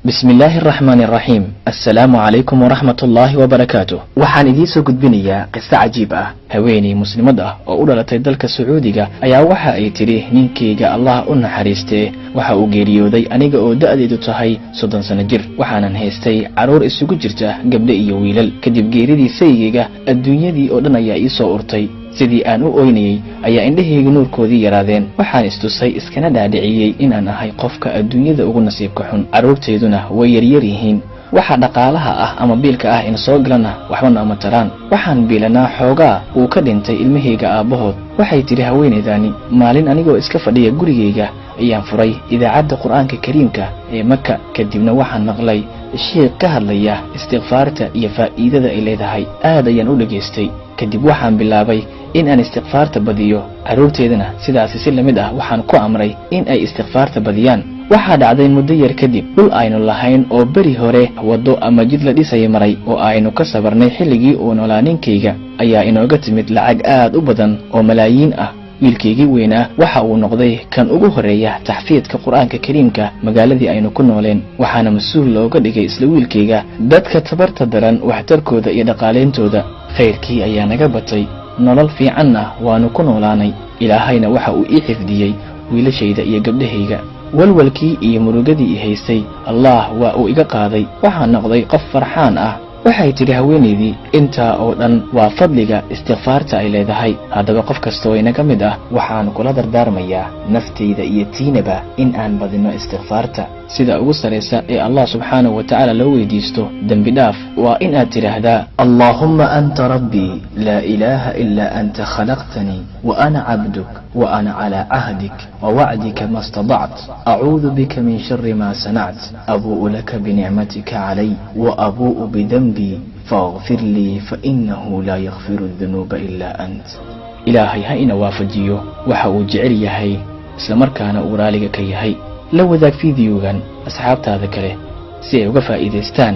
بسم الله الرحمن الرحيم. السلام عليكم ورحمة الله وبركاته. waxaan idin soo gudbinayaa qiso cajiib ah. haweeney muslimad ah oo u dhalatay dalka Sacuudiga ayaa waxa ay tiri ninkeyga Allah u naxariistee waxa uu geeriyooday aniga oo da'deedu tahay 30 sano jir. waxaanan haystay caruur isugu jirta gabdho iyo wiilal. kadib geeridii saygeyga adduunyadii oo dhan ayaa ii soo urtay. sidii aan u oynayay ayaa indhahayga nuurkoodii yaraadeen. waxaan istusay iskana dhaadhiciyay inaan ahay qofka adduunyada ugu nasiibka xun. caruurteeduna way yaryar yihiin. waxa dhaqaalaha ah ama biilka ah in soo galana waxbana ama taraan. waxaan biilanaa xoogaa uu ka dhintay ilmahayga aabahood. waxay tiri haweeneydani maalin anigoo iska fadhiya gurigayga ayaan furay idaacadda quraanka kariimka ee Makka. kadibna waxaan maqlay sheekh ka hadlaya istighfaarta iyo faa'iidada ay leedahay. aad ayaan u dhageystay. kadib waxaan bilaabay in aan istighfaarta badiyo. caruurteedana sidaas si lamid ah waxaan ku amray in ay istighfaarta badiyaan. waxaa dhacday muddo yar kadib dhul aynu lahayn oo bari hore wado ama jid la dhisay maray oo aynu ka sabarnay xilligii uu noolaa ninkeyga ayaa inooga timid lacag aad u badan oo malaayiin ah. wiilkeygii weynaa waxa uu noqday kan ugu horeeya taxfiidka quraanka kariimka magaaladii aynu ku nooleen. waxaana mas'uul looga dhigay isla wiilkeyga dadka tabarta daran waxtarkooda iyo dhaqaaleyntooda. khayrkii ayaa naga batay, nolol fiicanna waanu ku noolaanay. ilaahayna waxa uu ii xifdiyey wiilashayda iyo gabdhahayga. walwalkii iyo murugadii i haystay Allah waa uu iga qaaday. waxaan noqday qof farxaan ah. waxay tiri haweeneydii intaa oo dhan waa fadliga istighfaarta ay leedahay. haddaba qof kasta oo inaga mid ah waxaan kula dardaarmayaa naftayda iyo tiinaba in aan badino istighfaarta. sida ugu sareysa ee Allah subhanahu wa ta'ala loo weydiisto dambi dhaaf waa in aad tiraahdaa Allahumma anta rabbi la ilaha illa anta khalaqtani wa ana 'abduk wa ana 'ala 'ahdik wa wa'dika ma istata't a'udhu bika min sharri ma sana'tu abu'u laka bi ni'matika 'alayya wa abu'u bi dhanbi faghfir li fa innahu la yaghfiru adh-dhunuba illa ant. ilaahay ha ina waafajiyo waxa uu jecel yahay isla markaana uu raaliga ka yahay. la wadaag fiidiyogan asxaabtaada kale si ay uga faa'iideystaan